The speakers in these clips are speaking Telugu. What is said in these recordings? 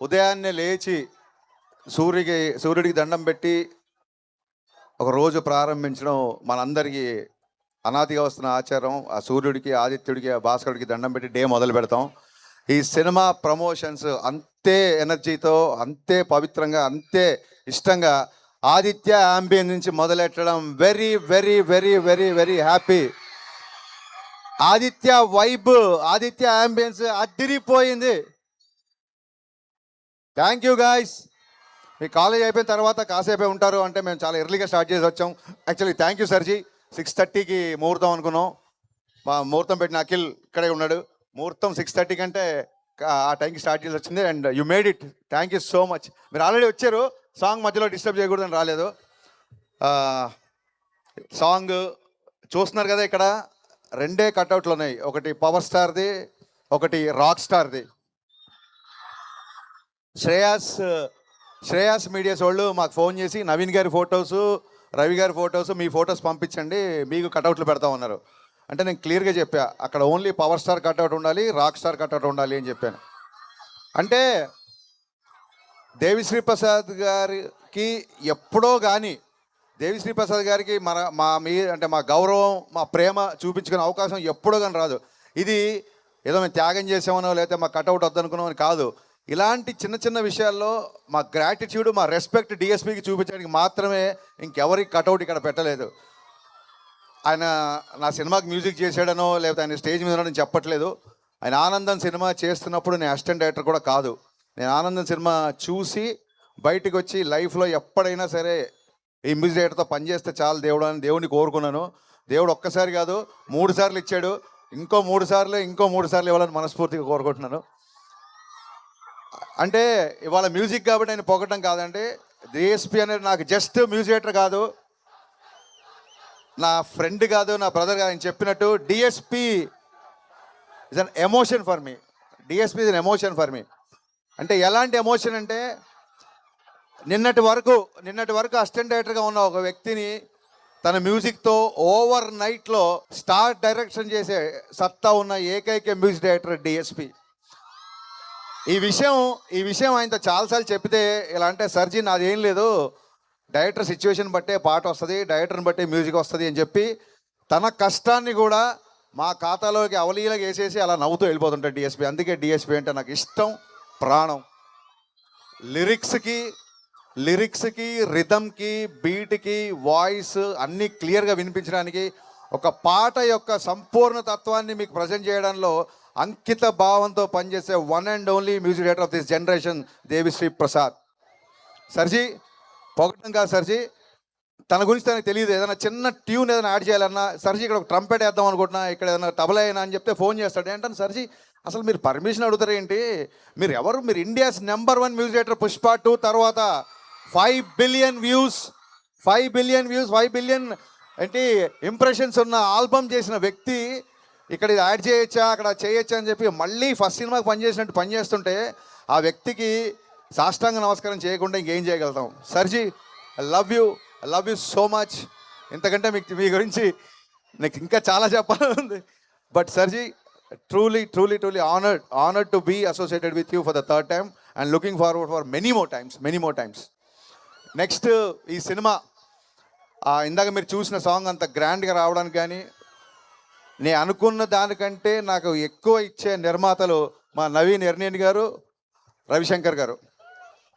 ఉదయాన్నే లేచి సూర్యుడికి దండం పెట్టి ఒక రోజు ప్రారంభించడం మనందరికీ అనాదిగా వస్తున్న ఆచారం. ఆ సూర్యుడికి, ఆదిత్యుడికి, ఆ భాస్కరుడికి దండం పెట్టి డే మొదలు పెడతాం. ఈ సినిమా ప్రమోషన్స్ అంతే ఎనర్జీతో, అంతే పవిత్రంగా, అంతే ఇష్టంగా ఆదిత్య యాంబియన్స్ నుంచి మొదలెట్టడం very very very very very happy. Aditya vibe, Aditya ambience అదిరిపోయింది. Thank you guys. మీ కాలేజ్ అయిపోయిన తర్వాత కాసేపే ఉంటారు అంటే మేము చాలా ఎర్లీగా స్టార్ట్ చేసి వచ్చాం. యాక్చువల్లీ థ్యాంక్ యూ సర్జీ. 6:30కి ముహూర్తం అనుకున్నాం. మా ముహూర్తం పెట్టిన అఖిల్ ఇక్కడే ఉన్నాడు. ముహూర్తం 6:30 కంటే ఆ టైంకి స్టార్ట్ చేసి వచ్చింది. And you made it. Thank you so much. మీరు ఆల్రెడీ వచ్చారు, సాంగ్ మధ్యలో డిస్టర్బ్ చేయకూడదని రాలేదు. సాంగ్ చూస్తున్నారు కదా, ఇక్కడ రెండే కట్అవుట్లు ఉన్నాయి. ఒకటి పవర్ స్టార్ది, ఒకటి రాక్ స్టార్ది. శ్రేయాస్ మీడియాస్ వాళ్ళు మాకు ఫోన్ చేసి నవీన్ గారి ఫొటోసు, రవి గారి ఫొటోసు, మీ ఫొటోస్ పంపించండి, మీకు కట్అవుట్లు పెడతా ఉన్నారు. అంటే నేను క్లియర్గా చెప్పా, అక్కడ ఓన్లీ పవర్ స్టార్ కట్అవుట్ ఉండాలి, రాక్ స్టార్ కట్అవుట్ ఉండాలి అని చెప్పాను. అంటే దేవిశ్రీ ప్రసాద్ గారికి ఎప్పుడో కానీ, దేవిశ్రీ ప్రసాద్ గారికి మా గౌరవం, మా ప్రేమ చూపించుకునే అవకాశం ఎప్పుడో కానీ రాదు. ఇది ఏదో మేము త్యాగం చేసామనో లేకపోతే మా కట్అవుట్ వద్దనుకున్నామని కాదు. ఇలాంటి చిన్న చిన్న విషయాల్లో మా గ్రాటిట్యూడ్, మా రెస్పెక్ట్ డిఎస్పీకి చూపించడానికి మాత్రమే, ఇంకెవరికి కట్అవుట్ ఇక్కడ పెట్టలేదు. ఆయన నా సినిమాకి మ్యూజిక్ చేశాడనో లేకపోతే ఆయన స్టేజ్ మీద ఉన్నాడని చెప్పట్లేదు. ఆయన ఆనందం సినిమా చేస్తున్నప్పుడు నేను అసిస్టెంట్ డైరెక్టర్ కూడా కాదు. నేను ఆనందం సినిమా చూసి బయటకు వచ్చి లైఫ్లో ఎప్పుడైనా సరే ఈ మ్యూజిక్ డైరెక్టర్తో పనిచేస్తే చాలు దేవుడు అని దేవుడిని కోరుకున్నాను. దేవుడు ఒక్కసారి కాదు 3 సార్లు ఇచ్చాడు. ఇంకో 3 సార్లు ఇవ్వాలని మనస్ఫూర్తిగా కోరుకుంటున్నాను. అంటే ఇవాళ మ్యూజిక్ కాబట్టి ఆయన పొగటం కాదండి. డిఎస్పీ అనేది నాకు జస్ట్ మ్యూజిక్ డైరెక్టర్ కాదు, నా ఫ్రెండ్ కాదు, నా బ్రదర్ కాదు. ఆయన చెప్పినట్టు DSP is an emotion for me. DSP is an emotion for me. అంటే ఎలాంటి ఎమోషన్ అంటే, నిన్నటి వరకు అసిస్టెంట్ డైరెక్టర్గా ఉన్న ఒక వ్యక్తిని తన మ్యూజిక్తో ఓవర్ నైట్లో స్టార్ డైరెక్షన్ చేసే సత్తా ఉన్న ఏకైక మ్యూజిక్ డైరెక్టర్ డిఎస్పీ. ఈ విషయం ఆయనతో చాలాసార్లు చెప్పితే ఇలా అంటే, సర్జీ నాదేం లేదు, డైరెక్టర్ సిచ్యువేషన్ బట్టే పాట వస్తుంది, డైరెక్టర్ని బట్టే మ్యూజిక్ వస్తుంది అని చెప్పి తన కష్టాన్ని కూడా మా ఖాతాలోకి అవలీలగా వేసేసి అలా నవ్వుతూ వెళ్ళిపోతుంటాడు డిఎస్పీ. అందుకే డిఎస్పీ అంటే నాకు ఇష్టం, ప్రాణం. లిరిక్స్కి రిథమ్కి, బీట్కి, వాయిస్ అన్నీ క్లియర్గా వినిపించడానికి, ఒక పాట యొక్క సంపూర్ణ తత్వాన్ని మీకు ప్రజెంట్ చేయడంలో అంకిత భావంతో పనిచేసే one and only music director of this generation Devi Sri Prasad. సర్జీ పొగటం కాదు సర్జీ, తన గురించి తనకు తెలియదు. ఏదైనా చిన్న ట్యూన్ ఏదైనా యాడ్ చేయాలన్నా, సర్జీ ఇక్కడ ఒక ట్రంపెట్ వేద్దాం అనుకుంటున్నా, ఇక్కడ ఏదైనా తబలా అయినా అని చెప్తే ఫోన్ చేస్తాడు. ఏంటంటే సర్జీ అసలు మీరు పర్మిషన్ అడుగుతారు ఏంటి, మీరు ఎవరు, మీరు India's number 1 music director, Pushpa 2 తర్వాత 5 బిలియన్ వ్యూస్ ఏంటి ఇంప్రెషన్స్ ఉన్న ఆల్బమ్ చేసిన వ్యక్తి ఇక్కడ ఇది యాడ్ చేయొచ్చా, అక్కడ చేయొచ్చా అని చెప్పి మళ్ళీ ఫస్ట్ సినిమాకి పనిచేసినట్టు పనిచేస్తుంటే ఆ వ్యక్తికి సాష్టాంగ నమస్కారం చేయకుండా ఇంకేం చేయగలుగుతాం. సర్జీ I love you so much. ఇంతకంటే మీ గురించి నాకు ఇంకా చాలా చెప్పాలని ఉంది. బట్ సర్జీ truly honored to be associated with you for the 3rd time and looking forward for many more times. Next ఈ సినిమా ఇందాక మీరు చూసిన సాంగ్ అంత గ్రాండ్గా రావడానికి కానీ, నేను అనుకున్న దానికంటే నాకు ఎక్కువ ఇచ్చే నిర్మాతలు మా నవీన్ ఎర్నేని గారు, రవిశంకర్ గారు.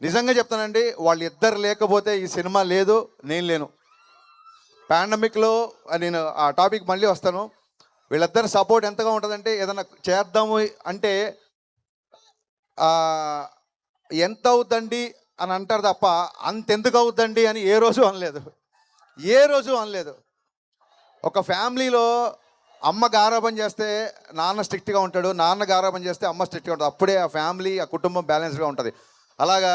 నిజంగా చెప్తానండి, వాళ్ళిద్దరు లేకపోతే ఈ సినిమా లేదు, నేను లేను. పాండమిక్లో నేను ఆ టాపిక్ మళ్ళీ వస్తాను. వీళ్ళిద్దరు సపోర్ట్ ఎంతగా ఉంటుందంటే, ఏదైనా చేద్దాము అంటే ఎంత అవుద్దండి అని అంటారు తప్ప అంతెందుకు అవుద్దండి అని ఏ రోజు అనలేదు. ఒక ఫ్యామిలీలో అమ్మ గారాబం చేస్తే నాన్న స్ట్రిక్ట్గా ఉంటాడు, నాన్న గారాబం చేస్తే అమ్మ స్ట్రిక్ట్గా ఉంటుంది. అప్పుడే ఆ ఫ్యామిలీ, ఆ కుటుంబం బ్యాలెన్స్గా ఉంటుంది. అలాగా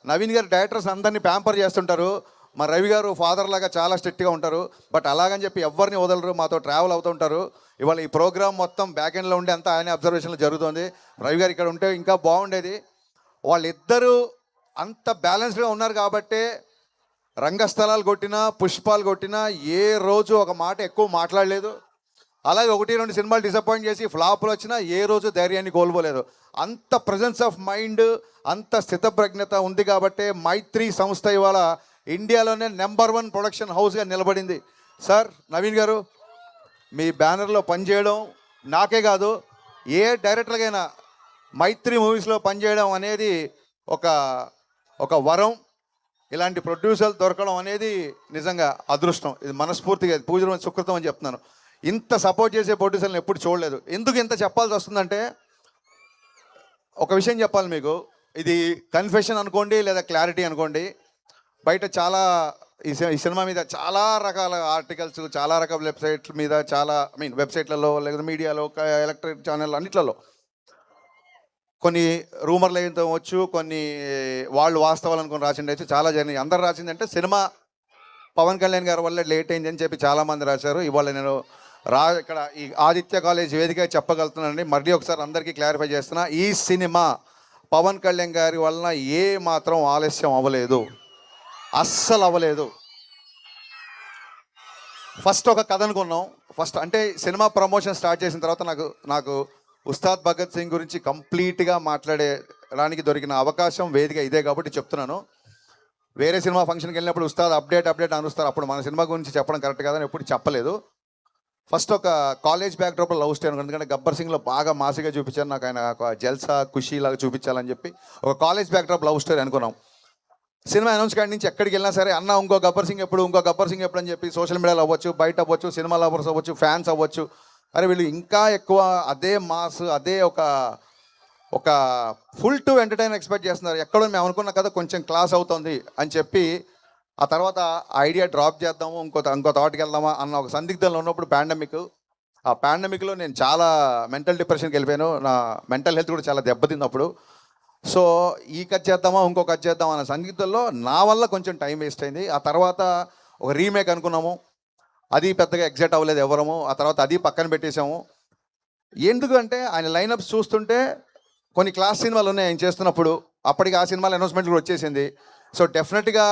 నవీన్ గారు డైరెక్టర్స్ అందరినీ ప్యాంపర్ చేస్తుంటారు, మా రవి గారు ఫాదర్ లాగా చాలా స్ట్రిక్ట్గా ఉంటారు. బట్ అలాగని చెప్పి ఎవరిని వదలరు, మాతో ట్రావెల్ అవుతుంటారు. ఇవాళ ఈ ప్రోగ్రామ్ మొత్తం బ్యాక్ ఎండ్లో ఉండే అంతా ఆయన అబ్జర్వేషన్లో జరుగుతుంది. రవి గారు ఇక్కడ ఉంటే ఇంకా బాగుండేది. వాళ్ళిద్దరూ అంత బ్యాలెన్స్డ్గా ఉన్నారు కాబట్టే రంగస్థలాలు కొట్టినా, పుష్పాలు కొట్టినా ఏ రోజు ఒక మాట ఎక్కువ మాట్లాడలేదు. అలాగే 1-2 సినిమాలు డిసప్పాయింట్ చేసి ఫ్లాపులు వచ్చినా ఏ రోజు ధైర్యాన్ని కోల్పోలేదు. అంత ప్రజెన్స్ ఆఫ్ మైండ్, అంత స్థితప్రజ్ఞత ఉంది కాబట్టే మైత్రి సంస్థ ఇవాళ ఇండియాలోనే నెంబర్ 1 ప్రొడక్షన్ హౌస్గా నిలబడింది. సార్ నవీన్ గారు, మీ బ్యానర్లో పనిచేయడం నాకే కాదు ఏ డైరెక్టర్కైనా మైత్రి మూవీస్లో పనిచేయడం అనేది ఒక ఒక వరం. ఇలాంటి ప్రొడ్యూసర్లు దొరకడం అనేది నిజంగా అదృష్టం. ఇది మనస్ఫూర్తిగా పూజ సుకృతం అని చెప్తున్నాను. ఇంత సపోర్ట్ చేసే ప్రొడ్యూసర్లను ఎప్పుడు చూడలేదు. ఎందుకు ఇంత చెప్పాల్సి వస్తుందంటే, ఒక విషయం చెప్పాలి మీకు. ఇది కన్ఫెషన్ అనుకోండి లేదా క్లారిటీ అనుకోండి. బయట చాలా ఈ సినిమా మీద చాలా రకాల ఆర్టికల్స్, చాలా రకాల వెబ్సైట్ల మీద, చాలా వెబ్సైట్లలో లేదా మీడియాలో, ఎలక్ట్రిక్ ఛానల్ అన్నిట్లలో కొన్ని రూమర్లు అయితే వచ్చు, కొన్ని వాళ్ళు వాస్తవాలు అనుకుని రాసిండొచ్చు, చాలా జరిగినాయి. అందరు రాసిందంటే సినిమా పవన్ కళ్యాణ్ గారి వల్ల లేట్ అయింది అని చెప్పి చాలామంది రాశారు. ఇవాళ నేను ఇక్కడ ఈ ఆదిత్య కాలేజ్ వేదిక చెప్పగలుగుతున్నానండి. మళ్ళీ ఒకసారి అందరికీ క్లారిఫై చేస్తున్నా, ఈ సినిమా పవన్ కళ్యాణ్ గారి వలన ఏ మాత్రం ఆలస్యం అవ్వలేదు, అస్సలు అవ్వలేదు. ఫస్ట్ ఒక కథ అనుకున్నాం. ఫస్ట్ అంటే సినిమా ప్రమోషన్ స్టార్ట్ చేసిన తర్వాత నాకు ఉస్తాద్ భగత్ సింగ్ గురించి కంప్లీట్గా మాట్లాడడానికి దొరికిన అవకాశం వేదిక ఇదే కాబట్టి చెప్తున్నాను. వేరే సినిమా ఫంక్షన్కి వెళ్ళినప్పుడు ఉస్తాద్ అప్డేట్ అనుస్తారు, అప్పుడు మన సినిమా గురించి చెప్పడం కరెక్ట్ కాదని ఎప్పుడు చెప్పలేదు. ఫస్ట్ ఒక కాలేజ్ బ్యాక్డ్రాప్లో లవ్ స్టోరీ, ఎందుకంటే గబ్బర్ సింగ్లో బాగా మాసిగా చూపించారు, నాకు ఆయన ఒక జల్సా ఖుషీ లాగా చూపించాలని చెప్పి ఒక కాలేజ్ బ్యాక్డ్రాప్ లవ్ స్టోరీ అనుకున్నాం. సినిమా అనౌన్స్ కాడి నుంచి ఎక్కడికి వెళ్ళినా సరే, అన్న ఇంకో గబ్బర్ సింగ్ ఎప్పుడు అని చెప్పి సోషల్ మీడియాలో అవ్వచ్చు, బయట అవ్వచ్చు, సినిమా లవర్స్ అవ్వచ్చు, ఫ్యాన్స్ అవ్వచ్చు, అరే వీళ్ళు ఇంకా ఎక్కువ అదే మాస్, అదే ఒక ఫుల్ టు ఎంటర్టైన్ ఎక్స్పెక్ట్ చేస్తున్నారు. ఎక్కడో మేము అనుకున్న కదా కొంచెం క్లాస్ అవుతుంది అని చెప్పి ఆ తర్వాత ఐడియా డ్రాప్ చేద్దాము, ఇంకో థాట్కి వెళ్దామా అన్న ఒక సందిగ్ధంలో ఉన్నప్పుడు ఆ పాండమిక్లో నేను చాలా మెంటల్ డిప్రెషన్కి వెళ్ళిపోయాను. నా మెంటల్ హెల్త్ కూడా చాలా దెబ్బతిన్నప్పుడు. సో ఈ కట్ చేద్దామా, ఇంకో కట్ చేద్దామా అన్న సందిగ్ధంలో నా వల్ల కొంచెం టైం వేస్ట్ అయింది. ఆ తర్వాత ఒక రీమేక్ అనుకున్నాము, అది పెద్దగా ఎగ్జైట్ అవ్వలేదు ఎవరము. ఆ తర్వాత అది పక్కన పెట్టేశాము. ఎందుకంటే ఆయన లైనప్స్ చూస్తుంటే కొన్ని క్లాస్ సినిమాలు ఉన్నాయి ఆయన చేస్తున్నప్పుడు, అప్పటికి ఆ సినిమాలు అనౌన్స్మెంట్ కూడా వచ్చేసింది. సో డెఫినెట్గా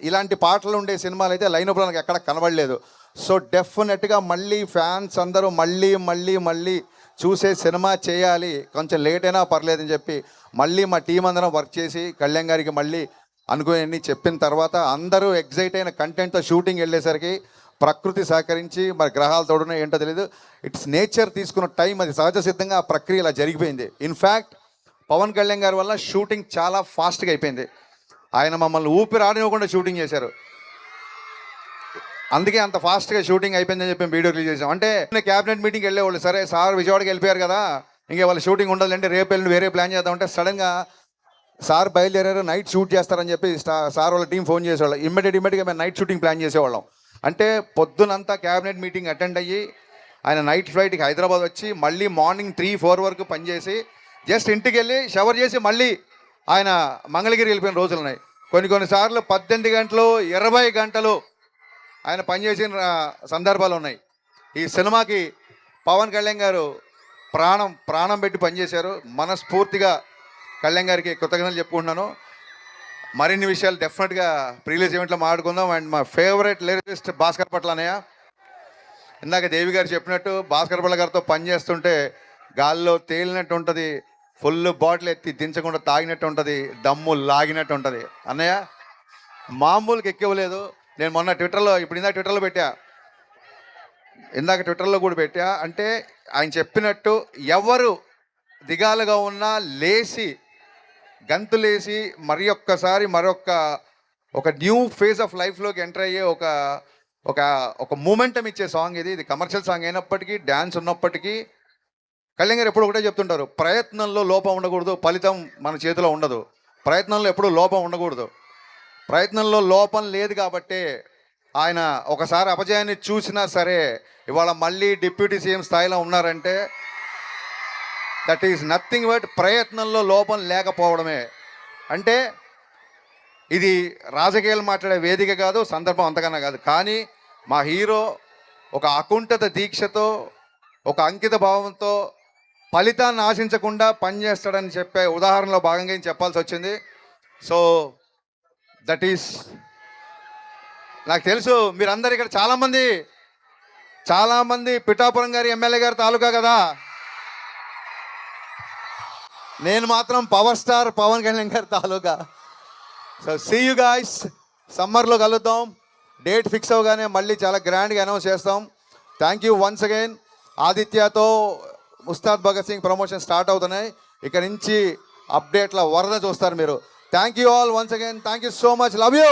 ఇలాంటి పాటలు ఉండే సినిమాలు అయితే లైనప్లో నాకు ఎక్కడ కనబడలేదు. సో డెఫినెట్గా మళ్ళీ ఫ్యాన్స్ అందరూ మళ్ళీ చూసే సినిమా చేయాలి, కొంచెం లేట్ అయినా పర్లేదని చెప్పి మళ్ళీ మా టీం అందరం వర్క్ చేసి కళ్యాణ్ గారికి మళ్ళీ అనుకుని చెప్పిన తర్వాత అందరూ ఎగ్జైట్ అయిన కంటెంట్తో షూటింగ్ వెళ్ళేసరికి ప్రకృతి సహకరించి, మరి గ్రహాలు తోడునే ఏంటో తెలియదు, ఇట్స్ నేచర్ తీసుకున్న టైం, అది సహజ సిద్ధంగా ఆ ప్రక్రియ ఇలా జరిగిపోయింది. ఇన్ఫ్యాక్ట్ పవన్ కళ్యాణ్ గారి వల్ల షూటింగ్ చాలా ఫాస్ట్గా అయిపోయింది. ఆయన మమ్మల్ని ఊపిరి ఆడనివ్వకుండా షూటింగ్ చేశారు. అందుకే అంత ఫాస్ట్గా షూటింగ్ అయిపోయిందని చెప్పి వీడియో రిలీజ్ చేసాం. అంటే క్యాబినెట్ మీటింగ్కి వెళ్ళేవాళ్ళు, సరే సార్ విజయవాడకి వెళ్ళిపోయారు కదా, ఇంకే వాళ్ళ షూటింగ్ ఉండదంటే రేపు వెళ్ళి వేరే ప్లాన్ చేద్దామంటే సడన్గా సార్ బయలుదేరారు, నైట్ షూట్ చేస్తారని చెప్పి సార్ వాళ్ళ టీం ఫోన్ చేసేవాళ్ళు. ఇమ్మీడియట్గా మేము నైట్ షూటింగ్ ప్లాన్ చేసేవాళ్ళం. అంటే పొద్దునంతా క్యాబినెట్ మీటింగ్ అటెండ్ అయ్యి ఆయన నైట్ ఫ్లైట్కి హైదరాబాద్ వచ్చి మళ్ళీ మార్నింగ్ 3-4 వరకు పనిచేసి జస్ట్ ఇంటికి వెళ్ళి షవర్ చేసి మళ్ళీ ఆయన మంగళగిరి వెళ్ళిపోయిన రోజులు ఉన్నాయి. కొన్నిసార్లు 18 గంటలు 20 గంటలు ఆయన పనిచేసిన సందర్భాలు ఉన్నాయి. ఈ సినిమాకి పవన్ కళ్యాణ్ గారు ప్రాణం పెట్టి పనిచేశారు. మనస్ఫూర్తిగా కళ్యాణ్ గారికి కృతజ్ఞతలు చెప్పుకుంటున్నాను. మరిన్ని విషయాలు డెఫినెట్గా ప్రీలీజ్ ఈవెంట్లో మాట్లాడుకుందాం. అండ్ మా ఫేవరెట్ లిరిసిస్ట్ భాస్కర్ పట్ల అన్నయ్య, ఇందాక దేవి గారు చెప్పినట్టు భాస్కర్ పట్ల గారితో పనిచేస్తుంటే గాల్లో తేలినట్టు ఉంటుంది, ఫుల్ బాటిల్ ఎత్తి దించకుండా తాగినట్టు ఉంటుంది, దమ్ము లాగినట్టు ఉంటుంది. అన్నయ్య మామూలుకి ఎక్కివ్వలేదు. నేను మొన్న ట్విట్టర్లో ఇందాక ట్విట్టర్లో కూడా పెట్టా. అంటే ఆయన చెప్పినట్టు ఎవరు దిగాలుగా ఉన్నా లేచి గంతులేసి మరొక న్యూ ఫేజ్ ఆఫ్ లైఫ్లోకి ఎంటర్ అయ్యే ఒక మూమెంటం ఇచ్చే సాంగ్ ఇది. కమర్షియల్ సాంగ్ అయినప్పటికీ, డ్యాన్స్ ఉన్నప్పటికీ కళ్యాణ్ గారు ఎప్పుడు ఒకటే చెప్తుంటారు, ప్రయత్నంలో లోపం ఉండకూడదు, ఫలితం మన చేతిలో ఉండదు. ప్రయత్నంలో ఎప్పుడూ లోపం ఉండకూడదు. ప్రయత్నంలో లోపం లేదు కాబట్టి ఆయన ఒకసారి అపజయాన్ని చూసినా సరే ఇవాళ మళ్ళీ డిప్యూటీ సీఎం స్థాయిలో ఉన్నారంటే దట్ ఈజ్ నథింగ్ బట్ ప్రయత్నంలో లోపం లేకపోవడమే. అంటే ఇది రాజకీయాలు మాట్లాడే వేదిక కాదు, సందర్భం అంతకన్నా కాదు. కానీ మా హీరో ఒక అకుంఠిత దీక్షతో, ఒక అంకిత భావంతో ఫలితాన్ని ఆశించకుండా పనిచేస్తాడని చెప్పే ఉదాహరణలో భాగంగా చెప్పాల్సి వచ్చింది. సో దట్ ఈస్, నాకు తెలుసు మీరందరూ ఇక్కడ చాలామంది చాలామంది పిఠాపురం గారి ఎమ్మెల్యే గారి తాలూకా కదా, నేను మాత్రం పవర్ స్టార్ పవన్ కళ్యాణ్ గారి తాలూకా. సో సీ యూ గాయ్స్, సమ్మర్లో కలుద్దాం. డేట్ ఫిక్స్ అవగానే మళ్ళీ చాలా గ్రాండ్గా అనౌన్స్ చేస్తాం. Thank you once again. ఆదిత్యతో ఉస్తాద్ భగత్ సింగ్ ప్రమోషన్ స్టార్ట్ అవుతున్నాయి. ఇక నుంచి అప్డేట్ల వరద చూస్తారు మీరు. Thank you all once again. Thank you so much. Love you.